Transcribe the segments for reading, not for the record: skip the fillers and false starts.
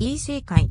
Isekai.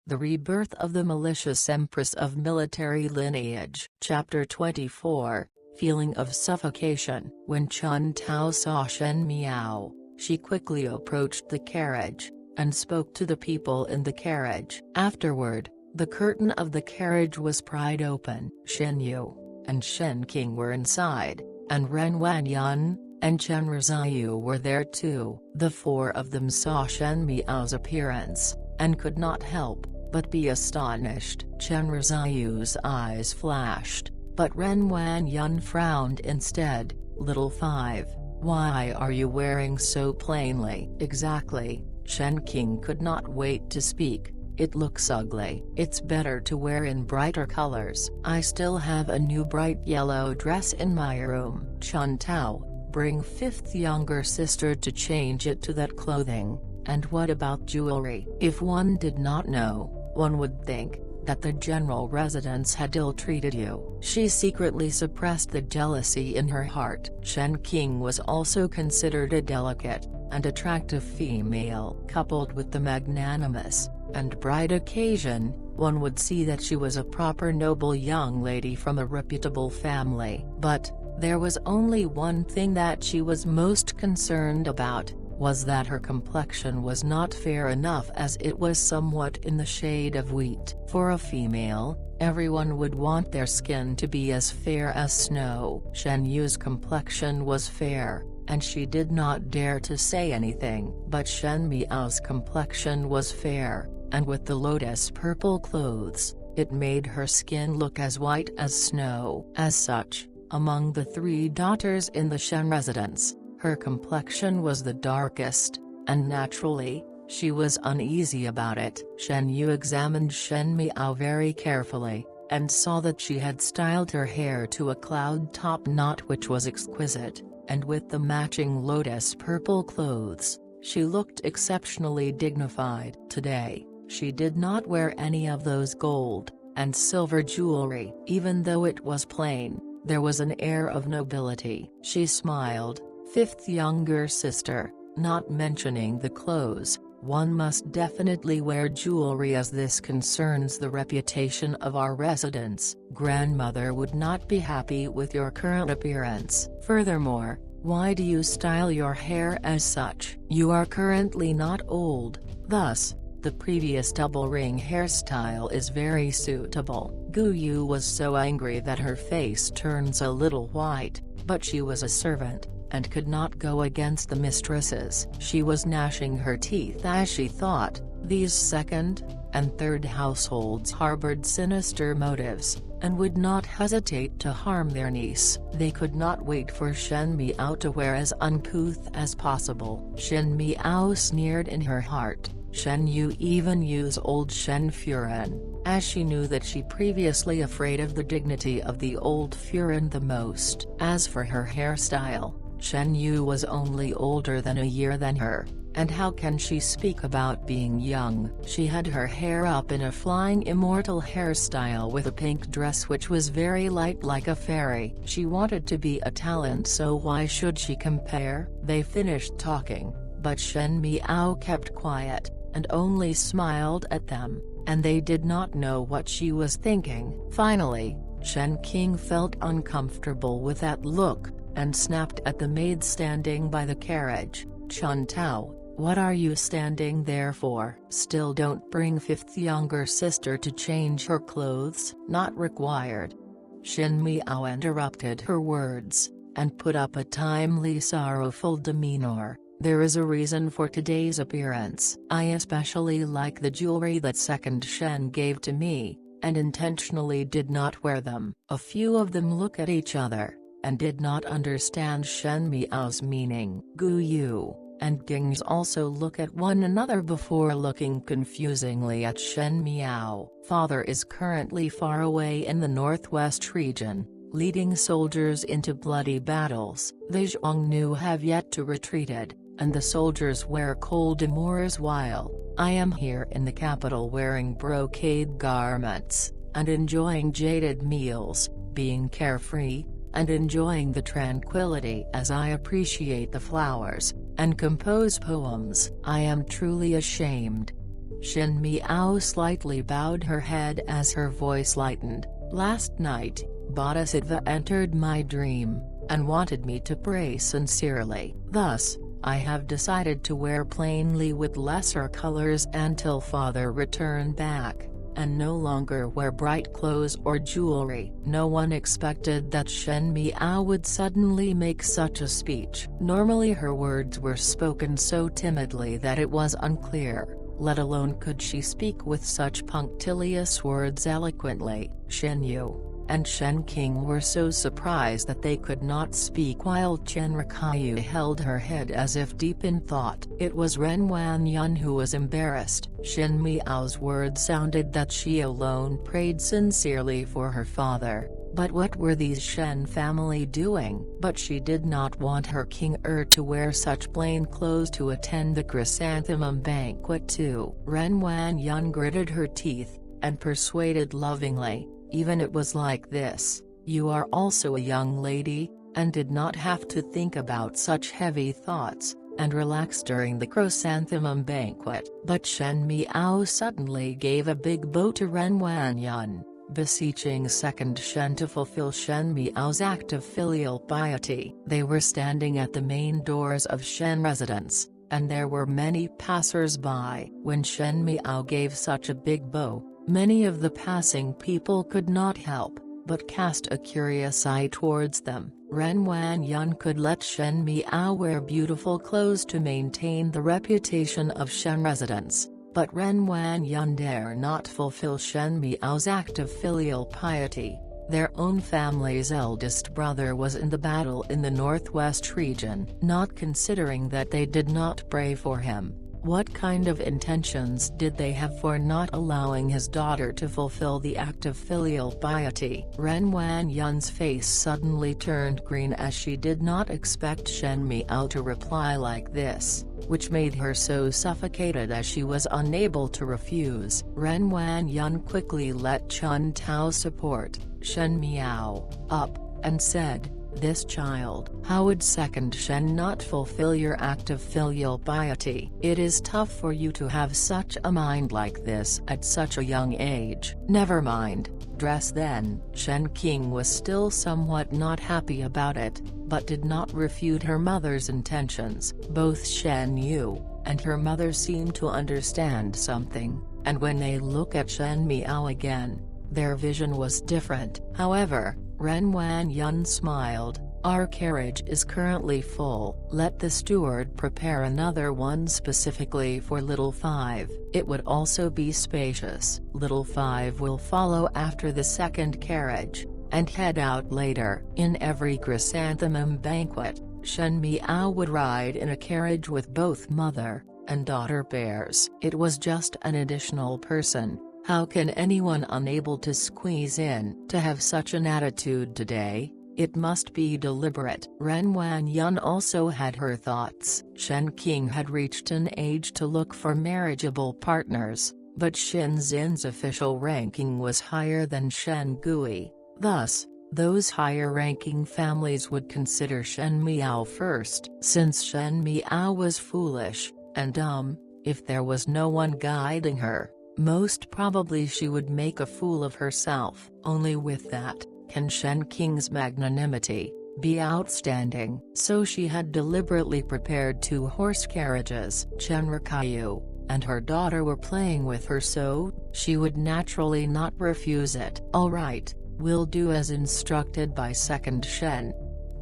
The Rebirth of the Malicious Empress of Military Lineage. Chapter 24, Feeling of Suffocation. When Chun Tao saw Shen Miao, she quickly approached the carriage, and spoke to the people in the carriage. Afterward, the curtain of the carriage was pried open. Shen Yu and Shen King were inside, and Ren Wanyan and Chen Rizayu were there too. The four of them saw Shen Miao's appearance, and could not help but be astonished. Chen Rizayu's eyes flashed, but Ren Wanyan frowned instead. Little Five, why are you wearing so plainly? Exactly, Shen King could not wait to speak. It looks ugly. It's better to wear in brighter colors. I still have a new bright yellow dress in my room. Chun Tao, bring fifth younger sister to change it to that clothing. And what about jewelry? If one did not know, one would think that the general residence had ill-treated you. She secretly suppressed the jealousy in her heart. Shen King was also considered a delicate and attractive female. Coupled with the magnanimous and bright occasion, one would see that she was a proper noble young lady from a reputable family. But there was only one thing that she was most concerned about, was that her complexion was not fair enough, as it was somewhat in the shade of wheat. For a female, everyone would want their skin to be as fair as snow. Shen Yu's complexion was fair, and she did not dare to say anything. But Shen Miao's complexion was fair, and with the lotus purple clothes, it made her skin look as white as snow. As such, among the three daughters in the Shen residence, her complexion was the darkest, and naturally, she was uneasy about it. Shen Yu examined Shen Miao very carefully, and saw that she had styled her hair to a cloud top knot which was exquisite, and with the matching lotus purple clothes, she looked exceptionally dignified. Today, she did not wear any of those gold and silver jewelry. Even though it was plain, there was an air of nobility. She smiled. Fifth younger sister, not mentioning the clothes, one must definitely wear jewelry as this concerns the reputation of our residence. Grandmother would not be happy with your current appearance. Furthermore, why do you style your hair as such? You are currently not old, thus, the previous double ring hairstyle is very suitable. Gu Yu was so angry that her face turns a little white, but she was a servant, and could not go against the mistresses. She was gnashing her teeth as she thought, these second and third households harbored sinister motives, and would not hesitate to harm their niece. They could not wait for Shen Miao to wear as uncouth as possible. Shen Miao sneered in her heart. Shen Yu even used old Shen Furen, as she knew that she previously afraid of the dignity of the old Furen the most. As for her hairstyle, Shen Yu was only older than a year than her, and how can she speak about being young? She had her hair up in a flying immortal hairstyle with a pink dress which was very light like a fairy. She wanted to be a talent, so why should she compare? They finished talking, but Shen Miao kept quiet, and only smiled at them, and they did not know what she was thinking. Finally, Shen King felt uncomfortable with that look, and snapped at the maid standing by the carriage. Chun Tao, what are you standing there for? Still don't bring fifth younger sister to change her clothes? Not required. Shen Miao interrupted her words, and put up a timely sorrowful demeanor. There is a reason for today's appearance. I especially like the jewelry that second Shen gave to me, and intentionally did not wear them. A few of them look at each other, and did not understand Shen Miao's meaning. Gu Yu and Gings also look at one another before looking confusingly at Shen Miao. Father is currently far away in the northwest region, leading soldiers into bloody battles. The Xiongnu have yet to retreated, and the soldiers wear cold amours while I am here in the capital wearing brocade garments, and enjoying jaded meals, being carefree, and enjoying the tranquility as I appreciate the flowers, and compose poems. I am truly ashamed. Shen Miao slightly bowed her head as her voice lightened. "Last night, Bodhisattva entered my dream, and wanted me to pray sincerely. Thus, I have decided to wear plainly with lesser colors until Father return back, and no longer wear bright clothes or jewelry." No one expected that Shen Miao would suddenly make such a speech. Normally her words were spoken so timidly that it was unclear, let alone could she speak with such punctilious words eloquently. Shen Yu and Shen King were so surprised that they could not speak, while Chen Rikayu held her head as if deep in thought. It was Ren Wanyan who was embarrassed. Shen Miao's words sounded that she alone prayed sincerely for her father, but what were these Shen family doing? But she did not want her King to wear such plain clothes to attend the chrysanthemum banquet too. Ren Wanyan gritted her teeth, and persuaded lovingly, "Even it was like this, you are also a young lady, and did not have to think about such heavy thoughts, and relax during the chrysanthemum banquet." But Shen Miao suddenly gave a big bow to Ren Wanyan, beseeching second Shen to fulfill Shen Miao's act of filial piety. They were standing at the main doors of Shen residence, and there were many passers-by. When Shen Miao gave such a big bow, many of the passing people could not help but cast a curious eye towards them. Ren Wanyan could let Shen Miao wear beautiful clothes to maintain the reputation of Shen residence, but Ren Wanyan dare not fulfill Shen Miao's act of filial piety. Their own family's eldest brother was in the battle in the northwest region. Not considering that they did not pray for him, what kind of intentions did they have for not allowing his daughter to fulfill the act of filial piety? Ren Wanyan's face suddenly turned green as she did not expect Shen Miao to reply like this, which made her so suffocated as she was unable to refuse. Ren Wanyan quickly let Chun Tao support Shen Miao up, and said, "This child, how would second Shen not fulfill your act of filial piety? It is tough for you to have such a mind like this at such a young age." "Never mind, dress then." Shen King was still somewhat not happy about it, but did not refute her mother's intentions. Both Shen Yu and her mother seemed to understand something, and when they look at Shen Miao again, their vision was different. However, Ren Wanyan smiled. "Our carriage is currently full. Let the steward prepare another one specifically for Little Five. It would also be spacious." Little Five will follow after the second carriage, and head out later. In every chrysanthemum banquet, Shen Miao would ride in a carriage with both mother and daughter pairs. It was just an additional person. How can anyone unable to squeeze in? To have such an attitude today, it must be deliberate. Ren Wanyan also had her thoughts. Shen King had reached an age to look for marriageable partners, but Shen Zin's official ranking was higher than Shen Gui. Thus, those higher-ranking families would consider Shen Miao first. Since Shen Miao was foolish and dumb, if there was no one guiding her, most probably she would make a fool of herself. Only with that, can Shen King's magnanimity be outstanding. So she had deliberately prepared 2 horse carriages. Chen Rikayu and her daughter were playing with her, so she would naturally not refuse it. "All right, we'll do as instructed by second Shen,"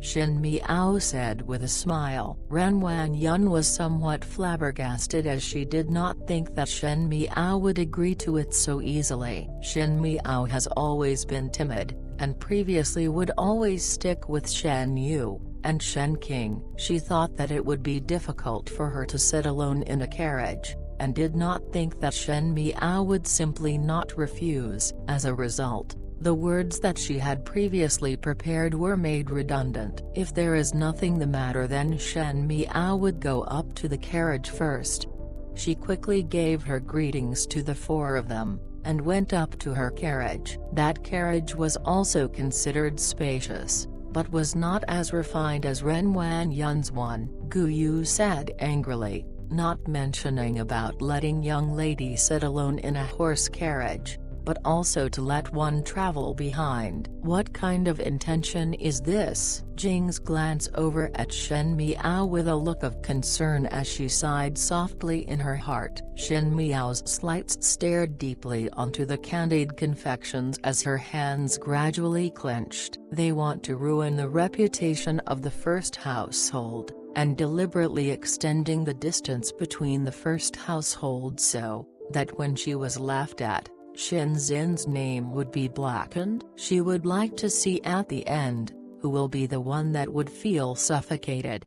Shen Miao said with a smile. Ren Wanyan was somewhat flabbergasted as she did not think that Shen Miao would agree to it so easily. Shen Miao has always been timid, and previously would always stick with Shen Yu and Shen King. She thought that it would be difficult for her to sit alone in a carriage, and did not think that Shen Miao would simply not refuse. As a result, the words that she had previously prepared were made redundant. If there is nothing the matter, then Shen Miao would go up to the carriage first. She quickly gave her greetings to the 4 of them, and went up to her carriage. That carriage was also considered spacious, but was not as refined as Ren Wanyan's one. Gu Yu said angrily, not mentioning about letting young lady sit alone in a horse carriage, but also to let one travel behind. What kind of intention is this? Jing's glance over at Shen Miao with a look of concern as she sighed softly in her heart. Shen Miao's slights stared deeply onto the candied confections as her hands gradually clenched. They want to ruin the reputation of the first household, and deliberately extending the distance between the first household so that when she was laughed at, Shinzin's name would be blackened. She would like to see at the end, who will be the one that would feel suffocated.